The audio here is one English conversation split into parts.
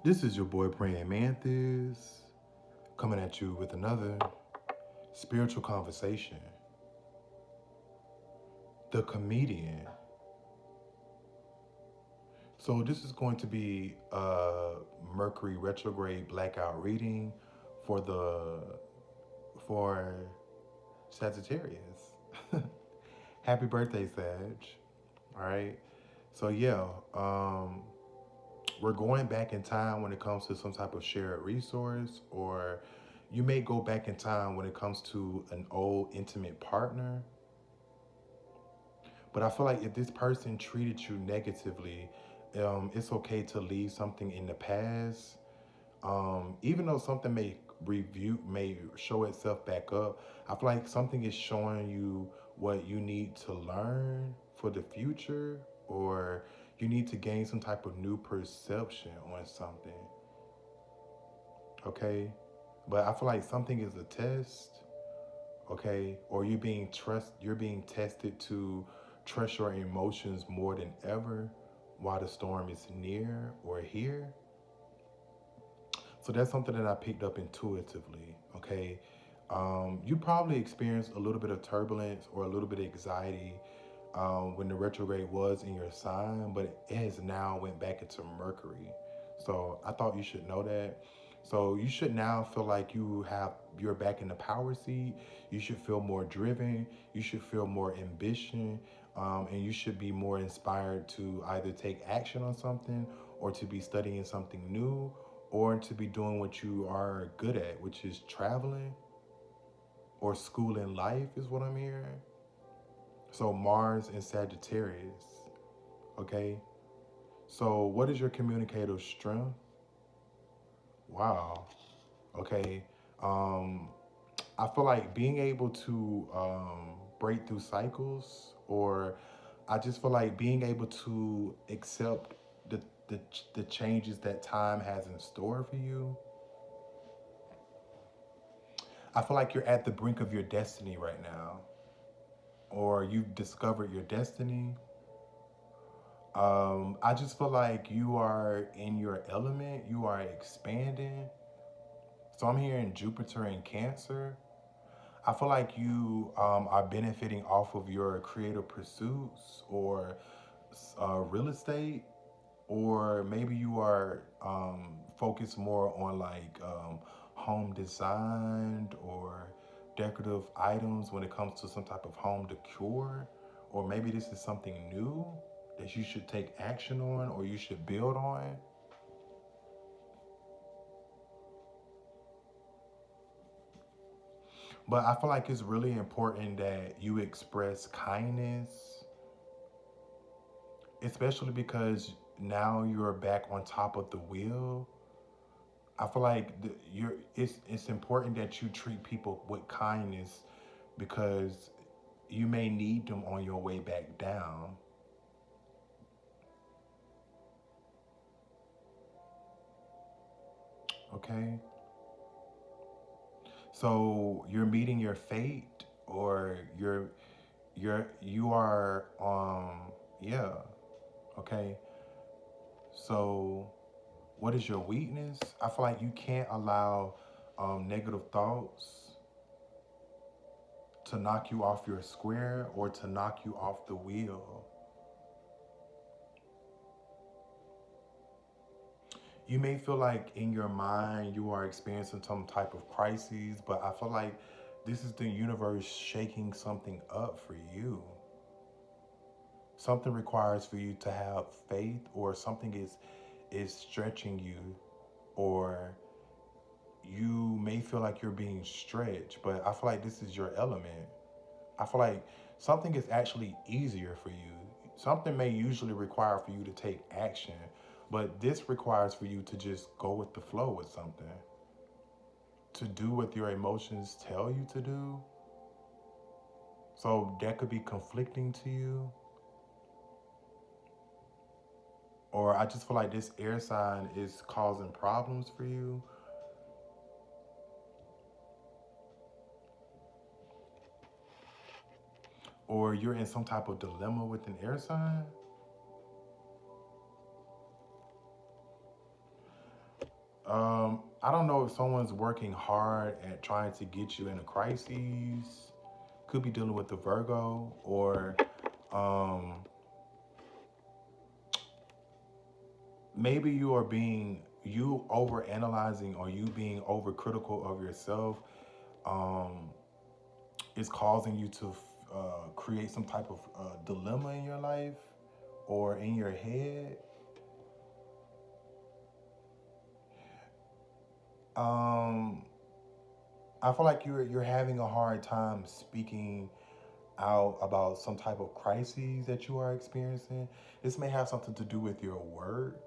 This is your boy Praying Manthis coming at you with another spiritual conversation. The comedian. So this is going to be a Mercury retrograde blackout reading for the for Sagittarius. Happy birthday, Sag. All right. So yeah, we're going back in time when it comes to some type of shared resource, or you may go back in time when it comes to an old intimate partner. But I feel like if this person treated you negatively, it's okay to leave something in the past. Even though something may show itself back up, I feel like something is showing you what you need to learn for the future, or you need to gain some type of new perception on something. Okay, but I feel like something is a test. Okay, or you're being tested to trust your emotions more than ever while the storm is near or here. So that's something that I picked up intuitively. Okay, you probably experienced a little bit of turbulence or a little bit of anxiety when the retrograde was in your sign, but it has now went back into Mercury. So I thought you should know that. So you should now feel like you're back in the power seat. You should feel more driven. You should feel more ambition, and you should be more inspired to either take action on something, or to be studying something new, or to be doing what you are good at, which is traveling or school in life, is what I'm hearing. So Mars and Sagittarius. Okay. So what is your communicative strength? Wow. Okay. Um, I feel like being able to break through cycles, or I just feel like being able to accept the, the, the changes that time has in store for you. I feel like you're at the brink of your destiny right now, or you've discovered your destiny. I just feel like you are in your element, you are expanding. So I'm hearing Jupiter in Cancer. I feel like you are benefiting off of your creative pursuits, or real estate, or maybe you are focused more on like home design or decorative items when it comes to some type of home decor, or maybe this is something new that you should take action on or you should build on. But I feel like it's really important that you express kindness, especially because now you're back on top of the wheel. I feel like it's important that you treat people with kindness, because you may need them on your way back down. Okay, so you're meeting your fate, or you are yeah. Okay, so what is your weakness? I feel like you can't allow negative thoughts to knock you off your square or to knock you off the wheel. You may feel like in your mind you are experiencing some type of crises, but I feel like this is the universe shaking something up for you. Something requires for you to have faith, or something is stretching you, or you may feel like you're being stretched, but I feel like this is your element. I feel like something is actually easier for you. Something may usually require for you to take action, but this requires for you to just go with the flow with something, to do what your emotions tell you to do. So that could be conflicting to you. Or I just feel like this air sign is causing problems for you. Or you're in some type of dilemma with an air sign. I don't know if someone's working hard at trying to get you in a crisis. Could be dealing with the Virgo, or um, maybe you over analyzing or you being over critical of yourself um, is causing you to create some type of dilemma in your life or in your head. Um, I feel like you're having a hard time speaking out about some type of crises that you are experiencing. This may have something to do with your work.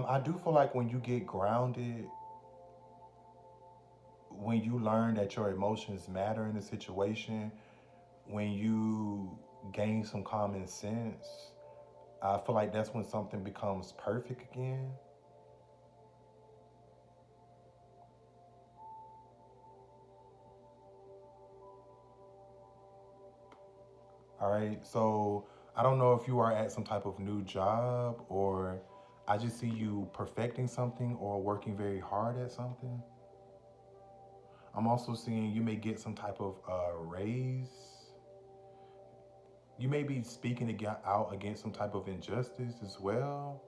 I do feel like when you get grounded, when you learn that your emotions matter in a situation, when you gain some common sense, I feel like that's when something becomes perfect again. All right. So I don't know if you are at some type of new job, or I just see you perfecting something or working very hard at something. I'm also seeing you may get some type of raise. You may be speaking out against some type of injustice as well.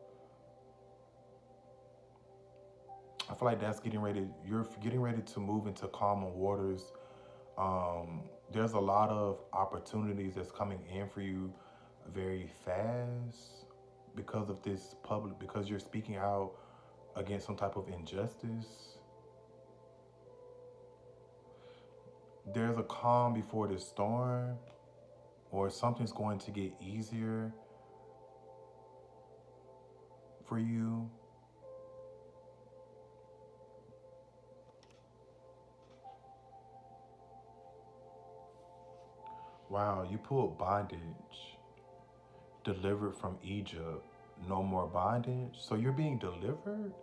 I feel like that's getting ready. You're getting ready to move into calmer waters. There's a lot of opportunities that's coming in for you very fast because of this public, because you're speaking out against some type of injustice. There's a calm before the storm, or something's going to get easier for you. Wow, you pulled bondage, delivered from Egypt, no more bondage. So you're being delivered?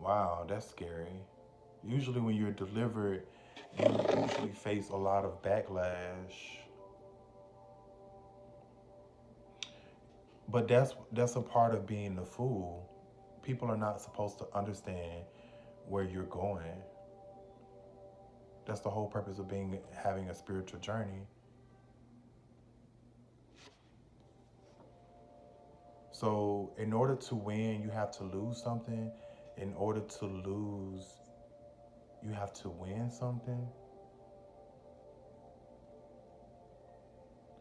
Wow, that's scary. Usually, when you're delivered, you usually face a lot of backlash. But that's a part of being the fool. People are not supposed to understand where you're going. That's the whole purpose of being having a spiritual journey. So, in order to win, you have to lose something. In order to lose, you have to win something.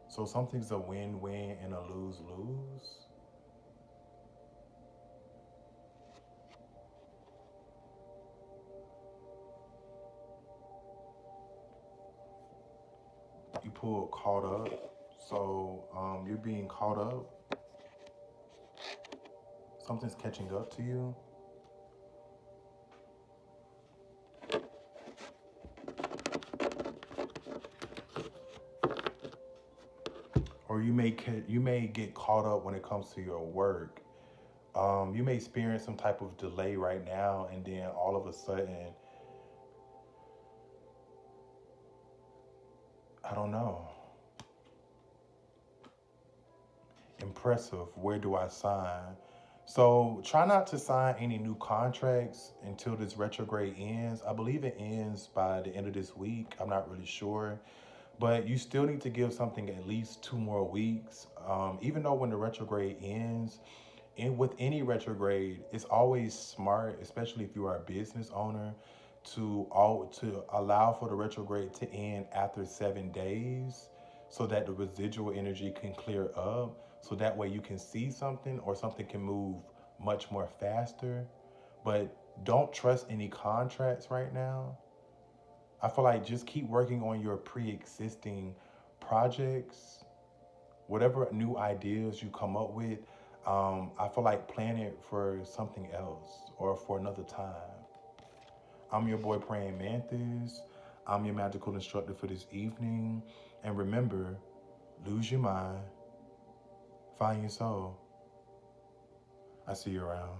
So, something's a win-win and a lose-lose. You pull caught up. So, you're being caught up. Something's catching up to you. Or you may get caught up when it comes to your work. You may experience some type of delay right now, and then all of a sudden, I don't know. Impressive. Where do I sign? So try not to sign any new contracts until this retrograde ends. I believe it ends by the end of this week. I'm not really sure. But you still need to give something at least 2 more weeks. Even though when the retrograde ends, and with any retrograde, it's always smart, especially if you are a business owner, to allow for the retrograde to end after 7 days, so that the residual energy can clear up. So that way you can see something, or something can move much more faster. But don't trust any contracts right now. I feel like just keep working on your pre-existing projects, whatever new ideas you come up with. I feel like plan it for something else or for another time. I'm your boy Praying Mantis. I'm your magical instructor for this evening. And remember, lose your mind, find your soul. I see you around.